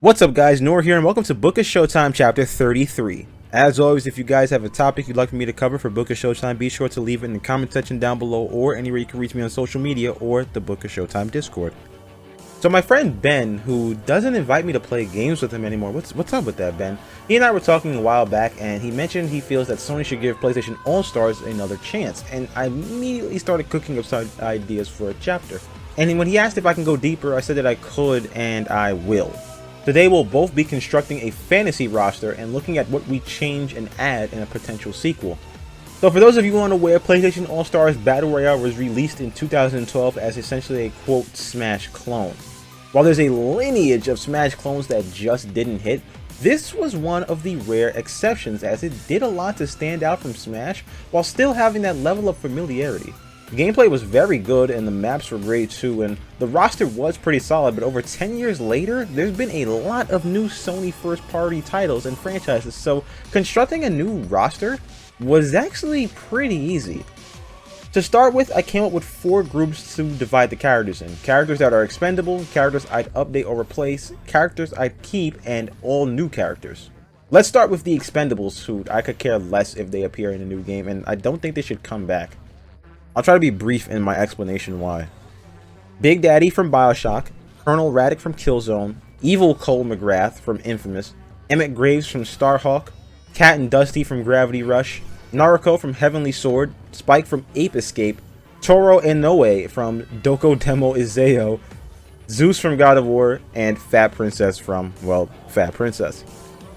What's up guys, Noor here and welcome to Book of Showtime chapter 33. As always, if you guys have a topic you'd like me to cover for Book of Showtime, be sure to leave it in the comment section down below or anywhere you can reach me on social media or the Book of Showtime Discord. So my friend Ben, who doesn't invite me to play games with him anymore, what's up with that, Ben? He and I were talking a while back and he mentioned he feels that Sony should give PlayStation All Stars another chance, and I immediately started cooking up some ideas for a chapter. And when he asked if I can go deeper, I said that I could and I will. Today we'll both be constructing a fantasy roster and looking at what we change and add in a potential sequel. So for those of you unaware, PlayStation All Stars Battle Royale was released in 2012 as essentially a quote Smash clone. While there's a lineage of Smash clones that just didn't hit, this was one of the rare exceptions as it did a lot to stand out from Smash while still having that level of familiarity. The gameplay was very good and the maps were great too, and the roster was pretty solid, but over 10 years later, there's been a lot of new Sony first-party titles and franchises, so constructing a new roster was actually pretty easy. To start with, I came up with 4 groups to divide the characters in. Characters that are expendable, characters I'd update or replace, characters I'd keep, and all new characters. Let's start with the expendables, who I could care less if they appear in a new game, and I don't think they should come back. I'll try to be brief in my explanation why. Big Daddy from Bioshock, Colonel Raddick from Killzone, Evil Cole McGrath from Infamous, Emmett Graves from Starhawk, Cat and Dusty from Gravity Rush, Naruko from Heavenly Sword, Spike from Ape Escape, Toro Inoue from Doko Demo Izeo, Zeus from God of War, and Fat Princess from, well, Fat Princess.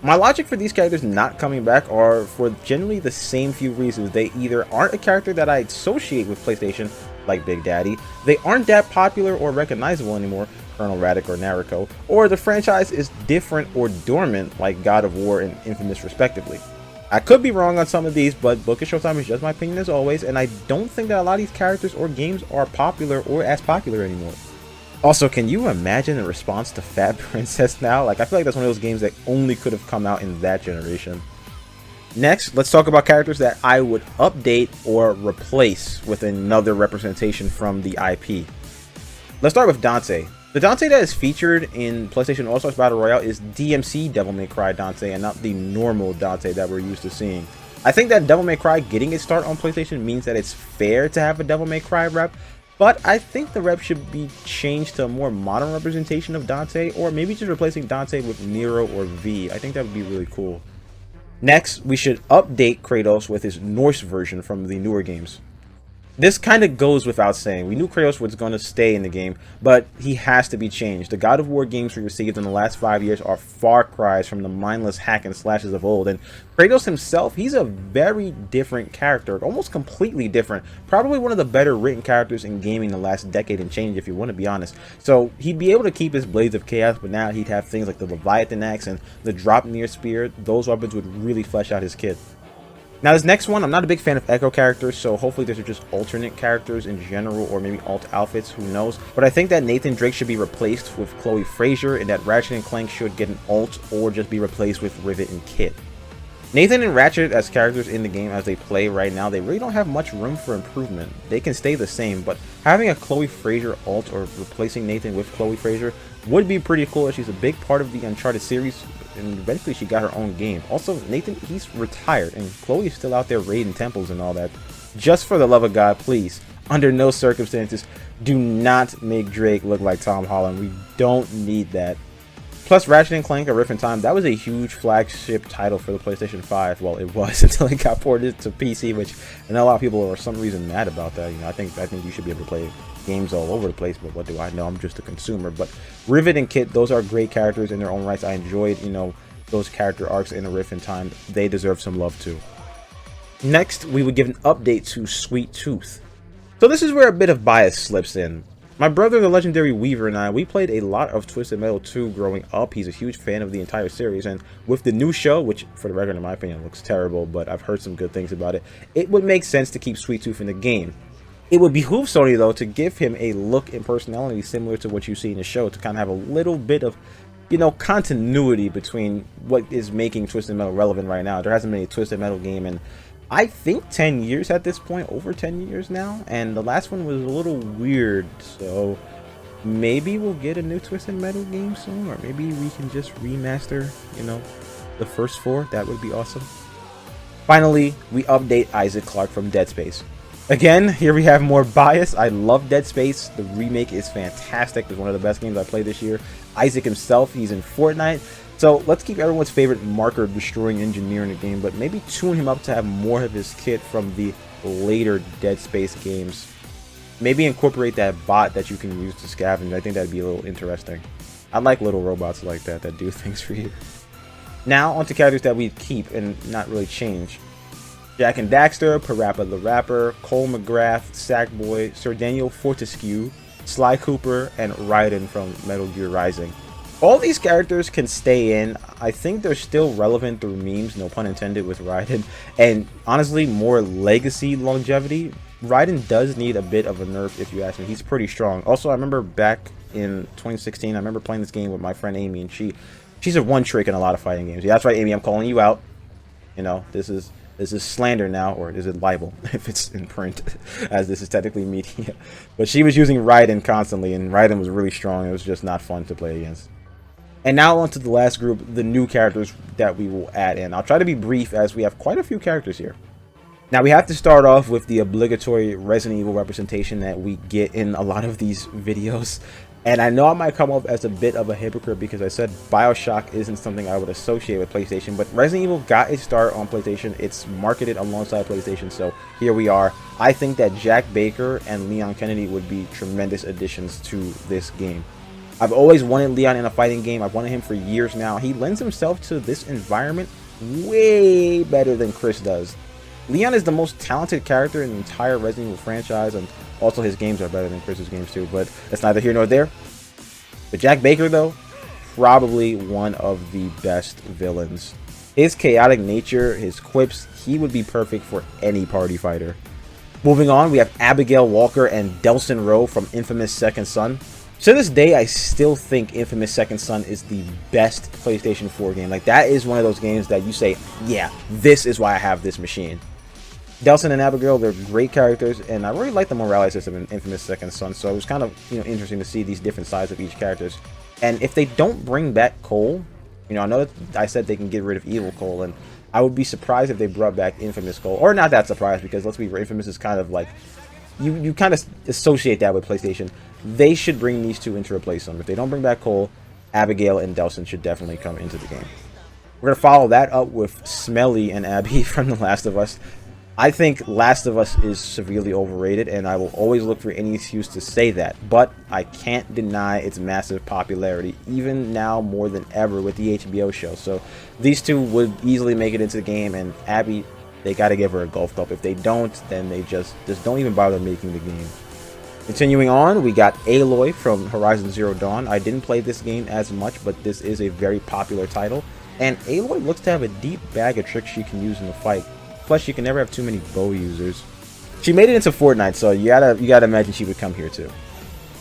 My logic for these characters not coming back are for generally the same few reasons. They either aren't a character that I associate with PlayStation, like Big Daddy, they aren't that popular or recognizable anymore, Colonel Raddick or Naruko, or the franchise is different or dormant, like God of War and Infamous respectively. I could be wrong on some of these, but Book of Showtime is just my opinion as always, and I don't think that a lot of these characters or games are popular or as popular anymore. Also, can you imagine the response to Fat Princess now? Like, I feel like that's one of those games that only could have come out in that generation. Next, let's talk about characters that I would update or replace with another representation from the IP. Let's start with Dante. The Dante that is featured in PlayStation All Stars Battle Royale is DMC Devil May Cry Dante and not the normal Dante that we're used to seeing. I think that Devil May Cry getting its start on PlayStation means that it's fair to have a Devil May Cry rep, but I think the rep should be changed to a more modern representation of Dante, or maybe just replacing Dante with Nero or V. I think that would be really cool. Next, we should update Kratos with his Norse version from the newer games. This kind of goes without saying. We knew Kratos was going to stay in the game, but he has to be changed. The God of War games we received in the last 5 years are far cries from the mindless hack and slashes of old, and Kratos himself, he's a very different character, almost completely different. Probably one of the better written characters in gaming the last decade and change, if you want to be honest. So he'd be able to keep his Blades of Chaos, but now he'd have things like the Leviathan Axe and the Dropnir Spear. Those weapons would really flesh out his kit. Now this next one, I'm not a big fan of Echo characters, so hopefully these are just alternate characters in general, or maybe alt outfits, who knows. But I think that Nathan Drake should be replaced with Chloe Frazier, and that Ratchet and Clank should get an alt or just be replaced with Rivet and Kit. Nathan and Ratchet as characters in the game as they play right now, they really don't have much room for improvement. They can stay the same, but having a Chloe Frazier alt or replacing Nathan with Chloe Frazier would be pretty cool, as she's a big part of the Uncharted series, and eventually she got her own game. Also, Nathan, he's retired, and Chloe's still out there raiding temples and all that. Just for the love of God, please, under no circumstances, do not make Drake look like Tom Holland. We don't need that. Plus, Ratchet & Clank: A Rift in Time, that was a huge flagship title for the PlayStation 5. Well, it was until it got ported to PC, which I know a lot of people are for some reason mad about that. You know, I think you should be able to play games all over the place, but what do I know? I'm just a consumer. But Rivet and Kit, those are great characters in their own rights. I enjoyed, those character arcs in A Rift in Time. They deserve some love too. Next, we would give an update to Sweet Tooth. So this is where a bit of bias slips in. My brother, the legendary Weaver, and I, we played a lot of Twisted Metal 2 growing up. He's a huge fan of the entire series, and with the new show, which for the record in my opinion looks terrible, but I've heard some good things about it, it would make sense to keep Sweet Tooth in the game. It would behoove Sony though to give him a look and personality similar to what you see in the show, to kind of have a little bit of, continuity between what is making Twisted Metal relevant right now. There hasn't been a Twisted Metal game in, I think, 10 years at this point, over 10 years now, and the last one was a little weird, so maybe we'll get a new Twisted Metal game soon, or maybe we can just remaster, you know, the first 4. That would be awesome. Finally, we update Isaac Clarke from Dead Space. Again, here we have more bias. I love Dead Space. The remake is fantastic. It's one of the best games I played this year. Isaac himself, he's in Fortnite. So let's keep everyone's favorite marker destroying engineer in the game, but maybe tune him up to have more of his kit from the later Dead Space games. Maybe incorporate that bot that you can use to scavenge. I think that'd be a little interesting. I like little robots like that do things for you. Now onto characters that we keep and not really change. Jack and Daxter, Parappa the Rapper, Cole McGrath, Sackboy, Sir Daniel Fortescue, Sly Cooper, and Raiden from Metal Gear Rising. All these characters can stay in. I think they're still relevant through memes, no pun intended, with Raiden. And honestly, more legacy longevity. Raiden does need a bit of a nerf if you ask me. He's pretty strong. Also, I remember back in 2016, I remember playing this game with my friend Amy, and she's a one-trick in a lot of fighting games. Yeah, that's right, Amy, I'm calling you out. You know, this is slander now, or is it libel if it's in print, as this is technically media. But she was using Raiden constantly, and Raiden was really strong. It was just not fun to play against. And now on to the last group, the new characters that we will add in. I'll try to be brief as we have quite a few characters here. Now we have to start off with the obligatory Resident Evil representation that we get in a lot of these videos. And I know I might come off as a bit of a hypocrite because I said BioShock isn't something I would associate with PlayStation, but Resident Evil got its start on PlayStation. It's marketed alongside PlayStation, so here we are. I think that Jack Baker and Leon Kennedy would be tremendous additions to this game. I've always wanted Leon in a fighting game. I've wanted him for years now. He lends himself to this environment way better than Chris does. Leon is the most talented character in the entire Resident Evil franchise, and also his games are better than Chris's games too, but that's neither here nor there. But Jack Baker, though, probably one of the best villains. His chaotic nature, his quips, he would be perfect for any party fighter. Moving on, we have Abigail Walker and Delsin Rowe from Infamous Second Son. To this day, I still think Infamous Second Son is the best PlayStation 4 game. Like, that is one of those games that you say, yeah, this is why I have this machine. Delsin and Abigail, they're great characters, and I really like the morality system in Infamous Second Son, so it was kind of, you know, interesting to see these different sides of each characters. And if they don't bring back Cole, you know, I know that I said they can get rid of Evil Cole, and I would be surprised if they brought back Infamous Cole, or not that surprised, because let's be real, Infamous is kind of like, you kind of associate that with PlayStation. They should bring these two in to replace them. If they don't bring back Cole, Abigail and Delsin should definitely come into the game. We're going to follow that up with Smelly and Abby from The Last of Us. I think Last of Us is severely overrated, and I will always look for any excuse to say that, but I can't deny its massive popularity, even now more than ever with the HBO show. So these two would easily make it into the game, and Abby, they got to give her a golf club. If they don't, then they just don't even bother making the game. Continuing on, we got Aloy from Horizon Zero Dawn. I didn't play this game as much, but this is a very popular title, and Aloy looks to have a deep bag of tricks she can use in the fight. Plus, you can never have too many bow users. She made it into Fortnite, so you gotta imagine she would come here too.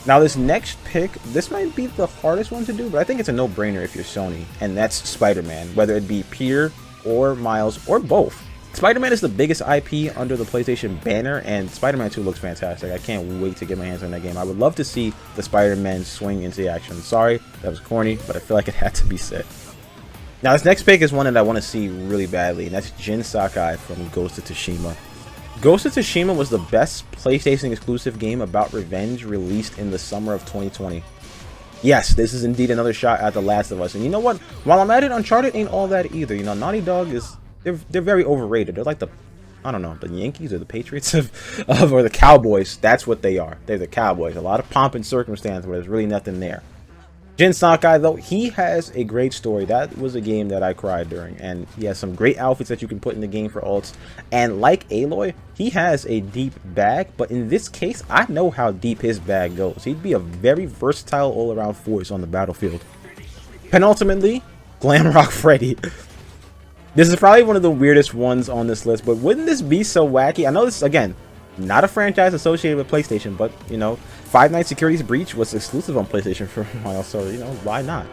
Now, this next pick, this might be the hardest one to do, but I think it's a no-brainer if you're Sony, and that's Spider-Man, whether it be Peter or Miles or both. Spider-Man is the biggest IP under the PlayStation banner, and Spider-Man 2 looks fantastic. I can't wait to get my hands on that game. I would love to see the Spider-Man swing into action. Sorry, that was corny, but I feel like it had to be said. Now, this next pick is one that I want to see really badly, and that's Jin Sakai from Ghost of Tsushima. Ghost of Tsushima was the best PlayStation exclusive game about revenge released in the summer of 2020. Yes, this is indeed another shot at The Last of Us, and you know what? While I'm at it, Uncharted ain't all that either. You know, Naughty Dog is, they're very overrated. They're like the, I don't know, the Yankees or the Patriots or the Cowboys. That's what they are. They're the Cowboys. A lot of pomp and circumstance where there's really nothing there. Jin Sakai, though, he has a great story. That was a game that I cried during, and he has some great outfits that you can put in the game for ults. And like Aloy, he has a deep bag, but in this case, I know how deep his bag goes. He'd be a very versatile all-around force on the battlefield. Penultimately, Glamrock Freddy. This is probably one of the weirdest ones on this list, but wouldn't this be so wacky? I know this, again, not a franchise associated with PlayStation, but, you know, Five Nights at Freddy's Breach was exclusive on PlayStation for a while, so, you know, why not?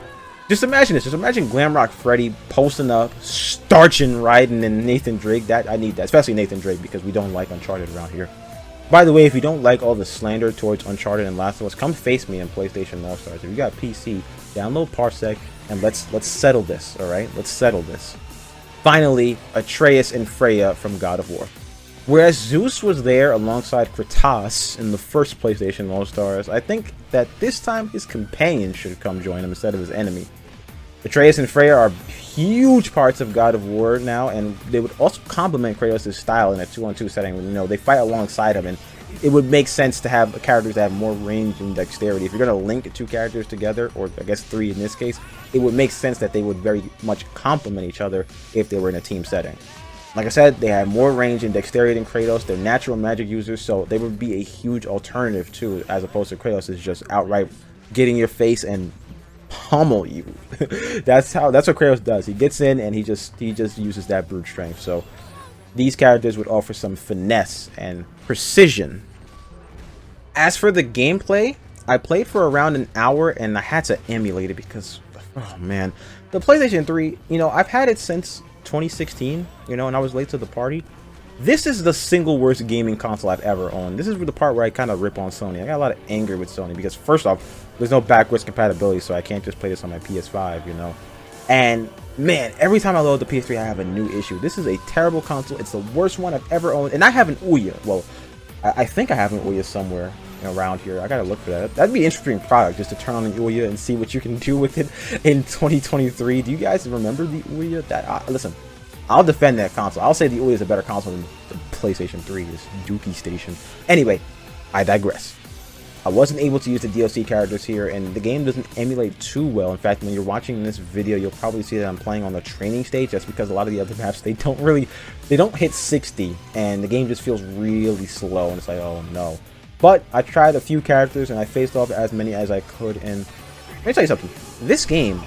Just imagine this. Just imagine Glamrock Freddy posting up, starching Raiden and Nathan Drake. That I need that, especially Nathan Drake, because we don't like Uncharted around here. By the way, if you don't like all the slander towards Uncharted and Last of Us, come face me in PlayStation All Stars. If you got PC, download Parsec and let's settle this, alright? Let's settle this. Finally, Atreus and Freya from God of War. Whereas Zeus was there alongside Kratos in the first PlayStation All Stars, I think that this time his companion should come join him instead of his enemy. Atreus and Freya are huge parts of God of War now, and they would also complement Kratos' style in a 2-on-2 setting. You know, they fight alongside him, and it would make sense to have characters that have more range and dexterity. If you're going to link two characters together, or I guess three in this case, it would make sense that they would very much complement each other if they were in a team setting. Like I said, they have more range and dexterity than Kratos. They're natural magic users, so they would be a huge alternative too, as opposed to Kratos is just outright getting your face and pummel you. that's what Kratos does. He gets in and he just uses that brute strength. So these characters would offer some finesse and precision. As for the gameplay, I played for around an hour and I had to emulate it because, oh man, the PlayStation 3, you know, I've had it since 2016, you know, and I was late to the party. This is the single worst gaming console I've ever owned. This is the part where I kind of rip on Sony. I got a lot of anger with Sony because, first off, there's no backwards compatibility, so I can't just play this on my PS5, you know. And, man, every time I load the PS3, I have a new issue. This is a terrible console. It's the worst one I've ever owned. And I have an Ouya. Well, I think I have an Ouya somewhere around here. I gotta look for that. That'd be an interesting product, just to turn on the Ouya and see what you can do with it in 2023. Do you guys remember the Ouya? Listen, I'll defend that console. I'll say the Ouya is a better console than the PlayStation 3, this Dookie station. Anyway, I digress. I wasn't able to use the DLC characters here, and the game doesn't emulate too well. In fact, when you're watching this video, you'll probably see that I'm playing on the training stage. That's because a lot of the other maps, they don't hit 60, and the game just feels really slow, and it's like, oh no. But I tried a few characters, and I faced off as many as I could, and let me tell you something. This game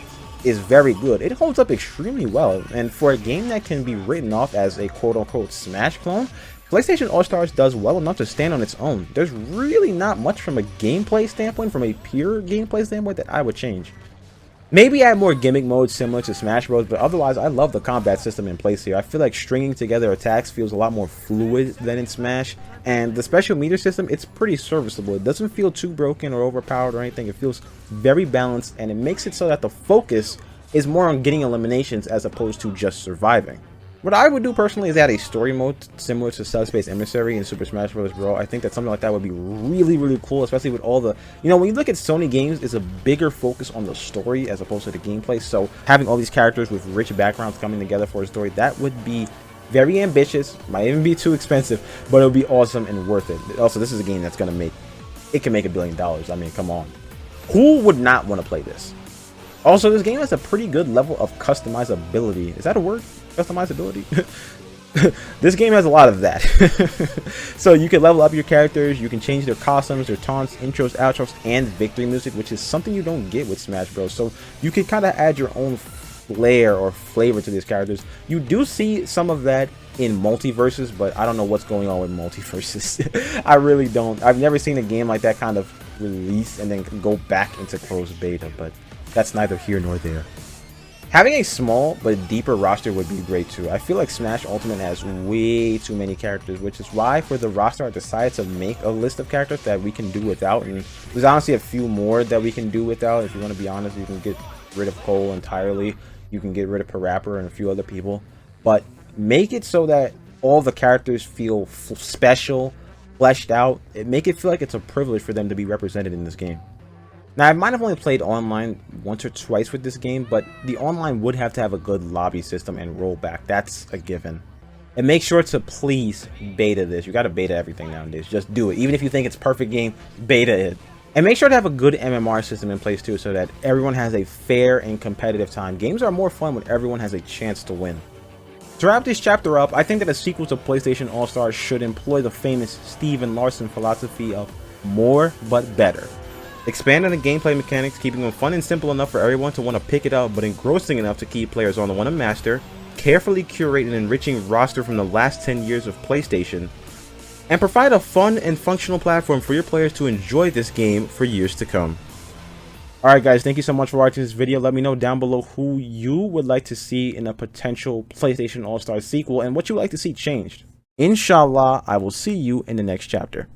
is very good. It holds up extremely well, and for a game that can be written off as a quote-unquote Smash clone, PlayStation All Stars does well enough to stand on its own. There's really not much from a gameplay standpoint, from a pure gameplay standpoint, that I would change. Maybe add more gimmick modes similar to Smash Bros, but otherwise I love the combat system in place here. I feel like stringing together attacks feels a lot more fluid than in Smash, and the special meter system, it's pretty serviceable. It doesn't feel too broken or overpowered or anything. It feels very balanced, and it makes it so that the focus is more on getting eliminations as opposed to just surviving. What I would do personally is add a story mode similar to Subspace Emissary in Super Smash Bros. Brawl. I think that something like that would be really, really cool, especially with all the, you know, when you look at Sony games, it's a bigger focus on the story as opposed to the gameplay. So having all these characters with rich backgrounds coming together for a story, that would be very ambitious, might even be too expensive, but it would be awesome and worth it. Also, this is a game that's going to make, it can make $1 billion. I mean, come on. Who would not want to play this? Also, this game has a pretty good level of customizability. Is that a word? Customizability? This game has a lot of that. So you can level up your characters, you can change their costumes, their taunts, intros, outros, and victory music, which is something you don't get with Smash Bros. So you can kind of add your own flair or flavor to these characters. You do see some of that in multiverses, but I don't know what's going on with multiverses. I really don't. I've never seen a game like that kind of release and then go back into closed beta, but that's neither here nor there. Having a small but deeper roster would be great too. I feel like Smash Ultimate has way too many characters, which is why for the roster I decided to make a list of characters that we can do without, and there's honestly a few more that we can do without. If you want to be honest, you can get rid of Cole entirely, you can get rid of Parappa and a few other people, but make it so that all the characters feel special, fleshed out. Make it feel like it's a privilege for them to be represented in this game. Now, I might have only played online once or twice with this game, but the online would have to have a good lobby system and rollback. That's a given. And make sure to please beta this. You gotta beta everything nowadays. Just do it. Even if you think it's a perfect game, beta it. And make sure to have a good MMR system in place too, so that everyone has a fair and competitive time. Games are more fun when everyone has a chance to win. To wrap this chapter up, I think that a sequel to PlayStation All Stars should employ the famous Steven Larson philosophy of more but better. Expand on the gameplay mechanics, keeping them fun and simple enough for everyone to want to pick it up, but engrossing enough to keep players on the want to master. Carefully curate an enriching roster from the last 10 years of PlayStation, and provide a fun and functional platform for your players to enjoy this game for years to come. Alright guys, thank you so much for watching this video. Let me know down below who you would like to see in a potential PlayStation All-Stars sequel and what you would like to see changed. Inshallah, I will see you in the next chapter.